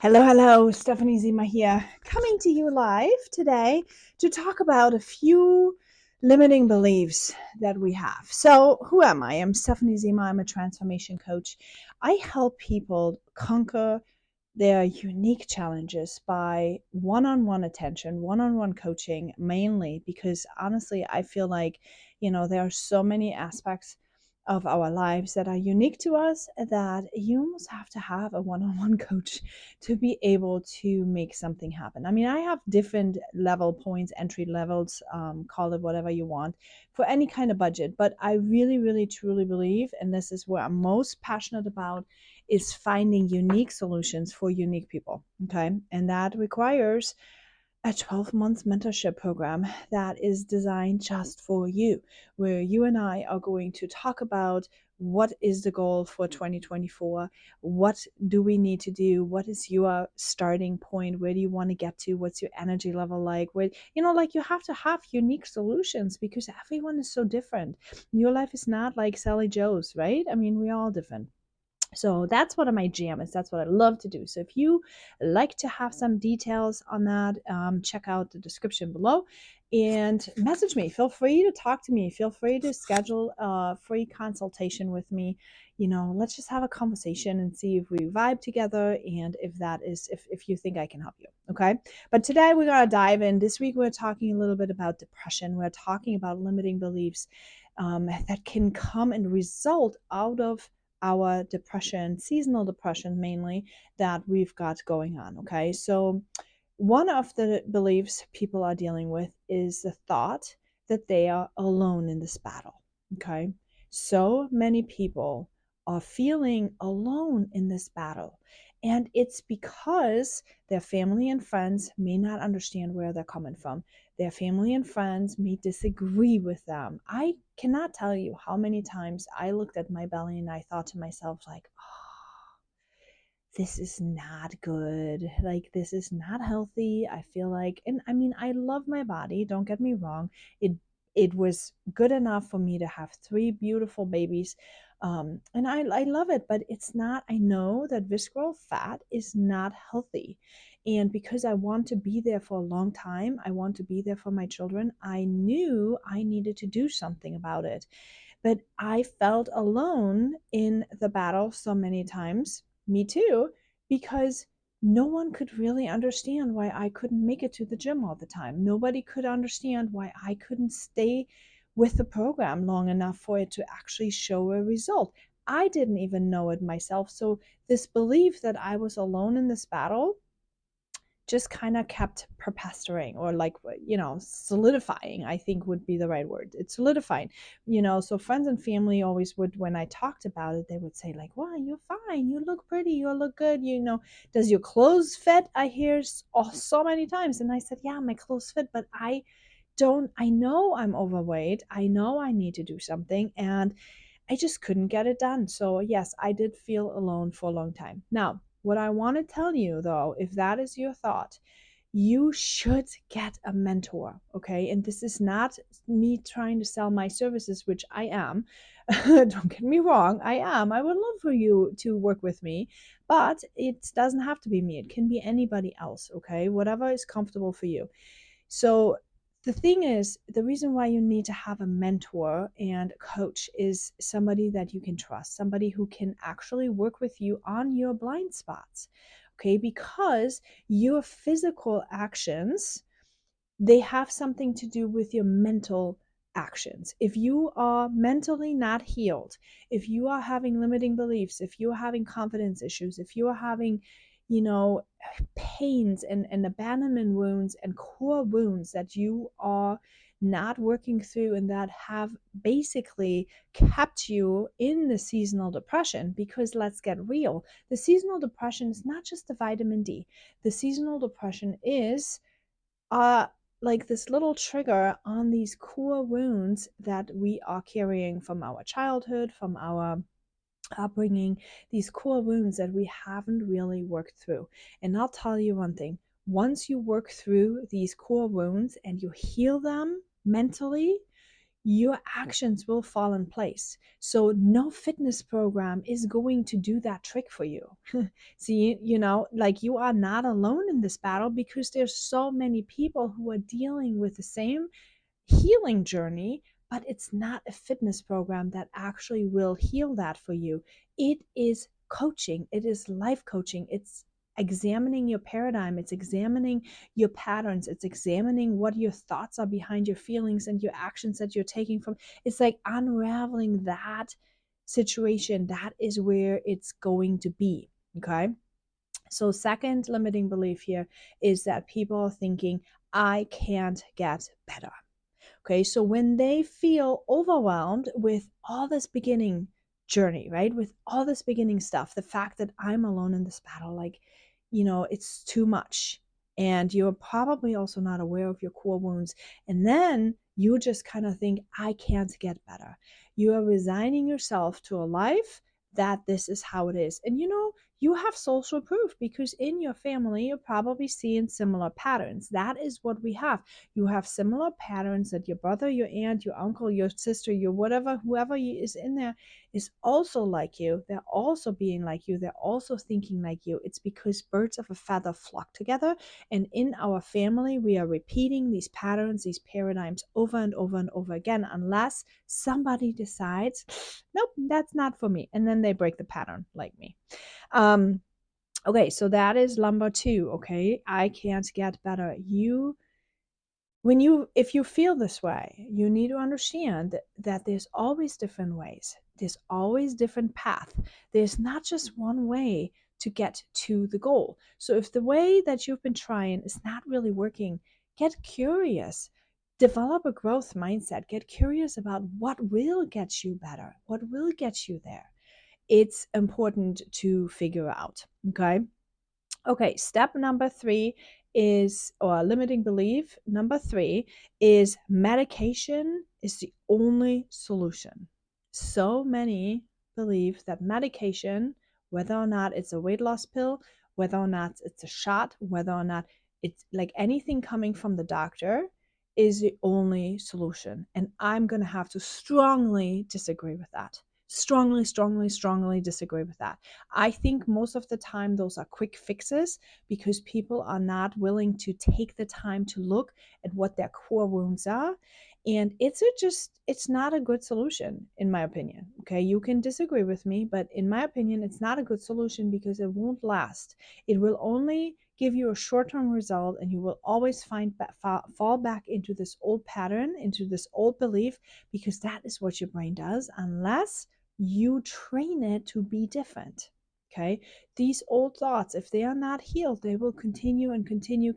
Hello, hello, Stephanie Zima here, coming to you live today to talk about a few limiting beliefs that we have. So, who am I? I'm Stephanie Zima. I'm a transformation coach. I help people conquer their unique challenges by one on one attention, one on one coaching, mainly because honestly, I feel like, there are so many aspects of our lives that are unique to us that you almost have to have a one on one coach to be able to make something happen. I mean, I have different level points, entry levels, call it whatever you want, for any kind of budget. But I really, really, truly believe, and this is what I'm most passionate about, is finding unique solutions for unique people. Okay. And that requires a 12-month mentorship program that is designed just for you, where you and I are going to talk about what is the goal for 2024, what do we need to do, what is your starting point, where do you want to get to, what's your energy level like, where like you have to have unique solutions because everyone is so different. Your life is not like Sally Joe's, right? I mean, we're all different. So that's one of my jam is. That's what I love to do. So if you like to have some details on that, check out the description below and message me. Feel free to talk to me. Feel free to schedule a free consultation with me. Let's just have a conversation and see if we vibe together and if you think I can help you. Okay. But today we're going to dive in. This week we're talking a little bit about depression. We're talking about limiting beliefs that can come and result out of our depression, seasonal depression mainly, that we've got going on. Okay. So, one of the beliefs people are dealing with is the thought that they are alone in this battle. Okay. So many people are feeling alone in this battle. And it's because their family and friends may not understand where they're coming from. Their family and friends may disagree with them. I cannot tell you how many times I looked at my belly and I thought to myself, like, oh, this is not good. Like, this is not healthy. I feel like, and I mean, I love my body. Don't get me wrong. It was good enough for me to have three beautiful babies. And I love it, but it's not, I know that visceral fat is not healthy. And because I want to be there for a long time, I want to be there for my children, I knew I needed to do something about it. But I felt alone in the battle so many times, me too, because no one could really understand why I couldn't make it to the gym all the time. Nobody could understand why I couldn't stay with the program long enough for it to actually show a result. I didn't even know it myself. So, this belief that I was alone in this battle just kind of kept perpestering, or like, solidifying, I think would be the right word. It's solidifying. So friends and family always would, when I talked about it, they would say like, well, you're fine, you look pretty, you look good, does your clothes fit? I hear so many times. And I said, yeah, my clothes fit, but I know I'm overweight, I know I need to do something, and I just couldn't get it done. So, yes, I did feel alone for a long time. Now, what I want to tell you though, if that is your thought, you should get a mentor. Okay. And this is not me trying to sell my services, which I am. Don't get me wrong. I am. I would love for you to work with me, but it doesn't have to be me. It can be anybody else. Okay. Whatever is comfortable for you. So, the thing is, the reason why you need to have a mentor and coach is somebody that you can trust, somebody who can actually work with you on your blind spots. Okay, because your physical actions, they have something to do with your mental actions. If you are mentally not healed, if you are having limiting beliefs, if you are having confidence issues, if you are having, you know, pains and abandonment wounds and core wounds that you are not working through, and that have basically kept you in the seasonal depression. Because let's get real, the seasonal depression is not just the vitamin D. The seasonal depression is uh like this little trigger on these core wounds that we are carrying from our childhood, from our upbringing, these core wounds that we haven't really worked through. And I'll tell you one thing, once you work through these core wounds and you heal them mentally, your actions will fall in place. So no fitness program is going to do that trick for you. See, like you are not alone in this battle because there's so many people who are dealing with the same healing journey, but it's not a fitness program that actually will heal that for you. It is coaching, it is life coaching, it's examining your paradigm, it's examining your patterns, it's examining what your thoughts are behind your feelings and your actions that you're taking from. It's like unraveling that situation. That is where it's going to be. Okay. So, second limiting belief here is that people are thinking, I can't get better. Okay, so when they feel overwhelmed with all this beginning journey, right? With all this beginning stuff, the fact that I'm alone in this battle, like, it's too much. And you're probably also not aware of your core wounds. And then you just kind of think, I can't get better. You are resigning yourself to a life that this is how it is. And you have social proof because in your family, you're probably seeing similar patterns. That is what we have. You have similar patterns that your brother, your aunt, your uncle, your sister, your whatever, whoever is in there is also like you. They're also being like you. They're also thinking like you. It's because birds of a feather flock together. And in our family, we are repeating these patterns, these paradigms over and over and over again, unless somebody decides, nope, that's not for me. And then they break the pattern like me. Okay, so that is number 2. Okay, I can't get better. If you feel this way, you need to understand that there's always different ways. There's always different path. There's not just one way to get to the goal. So if the way that you've been trying is not really working, get curious. Develop a growth mindset. Get curious about what will get you better, what will get you there. It's important to figure out. Okay, step number 3 is, or limiting belief number 3 is, medication is the only solution. So many believe that medication, whether or not it's a weight loss pill, whether or not it's a shot, whether or not it's like anything coming from the doctor, is the only solution. And I'm going to have to strongly disagree with that. Strongly, strongly, strongly disagree with that. I think most of the time those are quick fixes because people are not willing to take the time to look at what their core wounds are. And it's not a good solution, in my opinion. Okay, you can disagree with me, but in my opinion, it's not a good solution because it won't last. It will only give you a short-term result, and you will always fall back into this old pattern, into this old belief, because that is what your brain does, unless you train it to be different. Okay, these old thoughts, if they are not healed, they will continue and continue.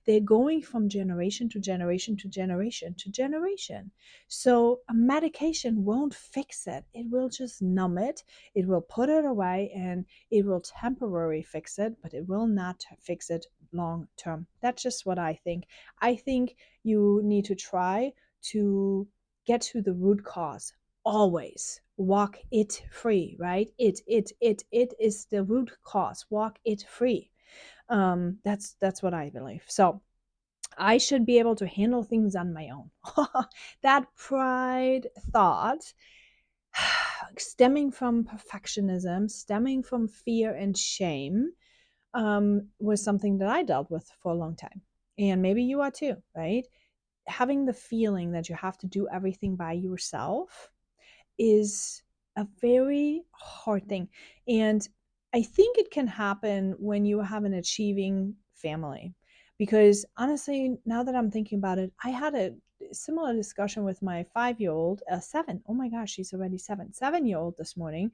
They're going from generation to generation to generation to generation. So a medication won't fix it. It will just numb it. It will put it away, and it will temporarily fix it, but it will not fix it long term. That's just what I think. I think you need to try to get to the root cause. Always walk it free, right? It is the root cause. Walk it free. That's what I believe. So I should be able to handle things on my own. That pride thought, stemming from perfectionism, stemming from fear and shame, was something that I dealt with for a long time. And maybe you are too, right? Having the feeling that you have to do everything by yourself is a very hard thing. And I think it can happen when you have an achieving family. Because honestly, now that I'm thinking about it, I had a similar discussion with my 5-year-old, 7. Oh my gosh, she's already 7. 7-year-old this morning,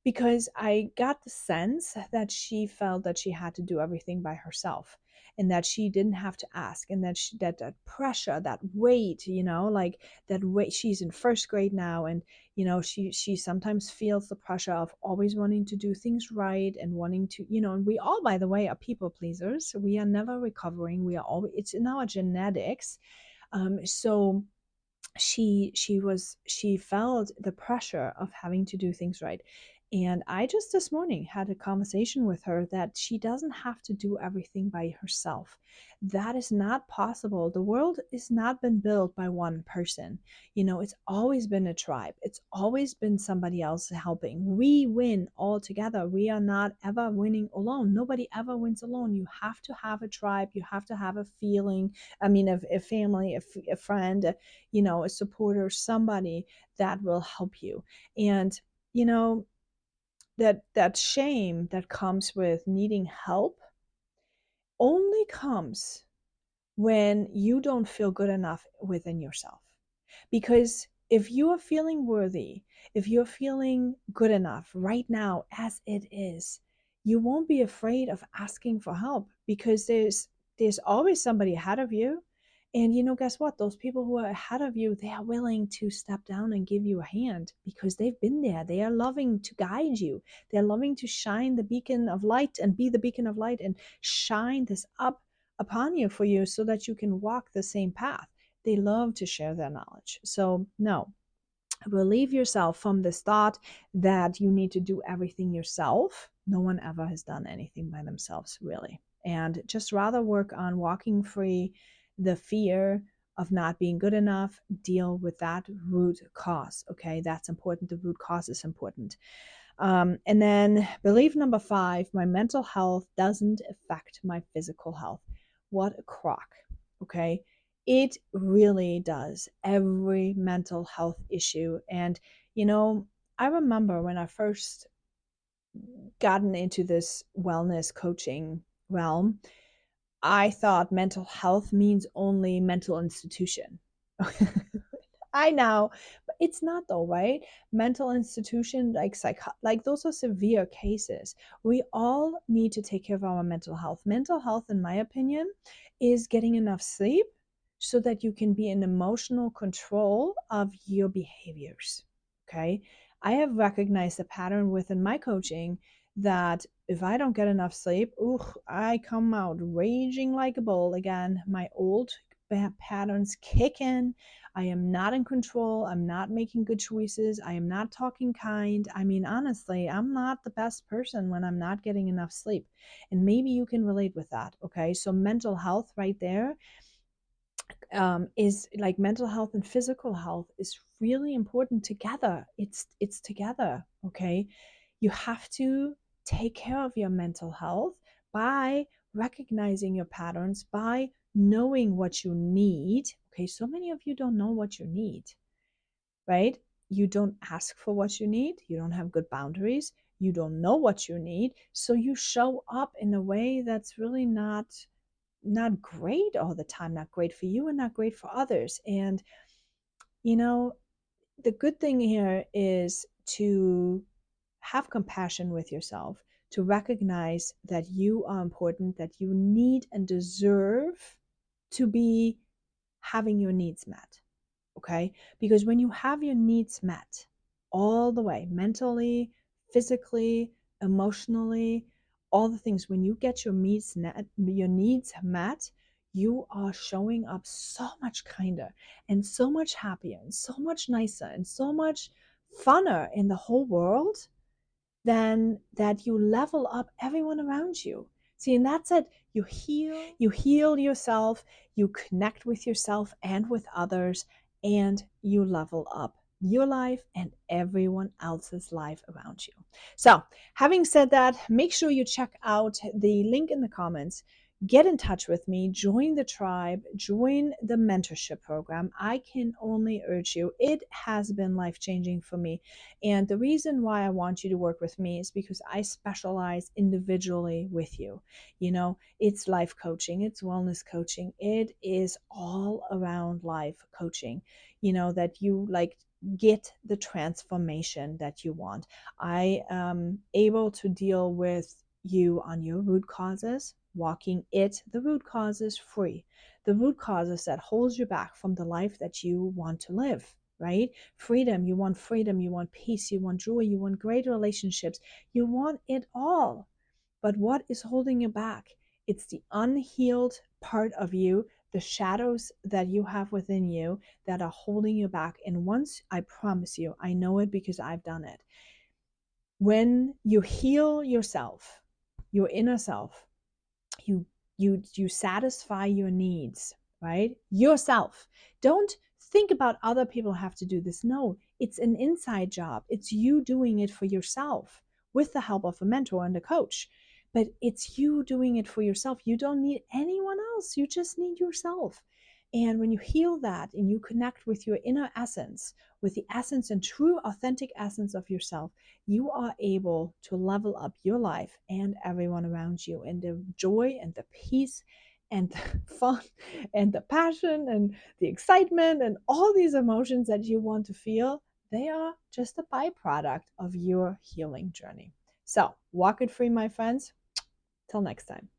because I got the sense that she felt that she had to do everything by herself, and that she didn't have to ask, and that pressure, that weight, like that weight. She's in first grade now, and she sometimes feels the pressure of always wanting to do things right, and wanting to, and we all, by the way, are people pleasers. We are never recovering. We are always, it's in our genetics. So she felt the pressure of having to do things right. And I just this morning had a conversation with her that she doesn't have to do everything by herself. That is not possible. The world has not been built by one person. It's always been a tribe, it's always been somebody else helping. We win all together. We are not ever winning alone. Nobody ever wins alone. You have to have a tribe, you have to have a feeling. I mean, a family, a friend, a supporter, somebody that will help you. And, you know, that shame that comes with needing help only comes when you don't feel good enough within yourself. Because if you are feeling worthy, if you're feeling good enough right now as it is, you won't be afraid of asking for help, because there's always somebody ahead of you. And guess what? Those people who are ahead of you, they are willing to step down and give you a hand because they've been there. They are loving to guide you. They're loving to shine the beacon of light and be the beacon of light and shine this up upon you for you so that you can walk the same path. They love to share their knowledge. So, no, relieve yourself from this thought that you need to do everything yourself. No one ever has done anything by themselves, really. And just rather work on walking free the fear of not being good enough, deal with that root cause. Okay, that's important. The root cause is important. And then belief number 5, my mental health doesn't affect my physical health. What a crock. Okay. It really does. Every mental health issue. And, I remember when I first gotten into this wellness coaching realm, I thought mental health means only mental institution. I know, but it's not though, right? Mental institution, like those are severe cases. We all need to take care of our mental health. Mental health, in my opinion, is getting enough sleep so that you can be in emotional control of your behaviors. Okay. I have recognized a pattern within my coaching that if I don't get enough sleep, ooh, I come out raging like a bull again. My old patterns kick in. I am not in control. I'm not making good choices. I am not talking kind. I mean, honestly, I'm not the best person when I'm not getting enough sleep. And maybe you can relate with that. Okay. So, mental health right there is like mental health and physical health is really important together. It's together. Okay. You have to take care of your mental health by recognizing your patterns, by knowing what you need. Okay, so many of you don't know what you need, right? You don't ask for what you need, you don't have good boundaries, you don't know what you need, so you show up in a way that's really not great all the time, not great for you and not great for others. And you know, the good thing here is to have compassion with yourself, to recognize that you are important, that you need and deserve to be having your needs met. Okay? Because when you have your needs met all the way, mentally, physically, emotionally, all the things, when you get your needs met, you are showing up so much kinder and so much happier and so much nicer and so much funner in the whole world than that you level up everyone around you. See, and that's it. You heal yourself, you connect with yourself and with others, and you level up your life and everyone else's life around you. So, having said that, make sure you check out the link in the comments. Get in touch with me, join the tribe, join the mentorship program. I can only urge you. It has been life changing for me. And the reason why I want you to work with me is because I specialize individually with you. It's life coaching, it's wellness coaching, it is all around life coaching, that you like get the transformation that you want. I am able to deal with you on your root causes, walking the root causes free, the root causes that holds you back from the life that you want to live, right? Freedom, you want peace, you want joy, you want great relationships, you want it all. But what is holding you back? It's the unhealed part of you, the shadows that you have within you that are holding you back. And once, I promise you, I know it because I've done it. When you heal yourself, your inner self, you satisfy your needs, right? Yourself. Don't think about other people have to do this. No, it's an inside job. It's you doing it for yourself with the help of a mentor and a coach. But it's you doing it for yourself. You don't need anyone else. You just need yourself. And when you heal that and you connect with your inner essence, with the essence and true authentic essence of yourself, you are able to level up your life and everyone around you. And the joy and the peace and the fun and the passion and the excitement and all these emotions that you want to feel, they are just a byproduct of your healing journey. So walk it free, my friends. Till next time.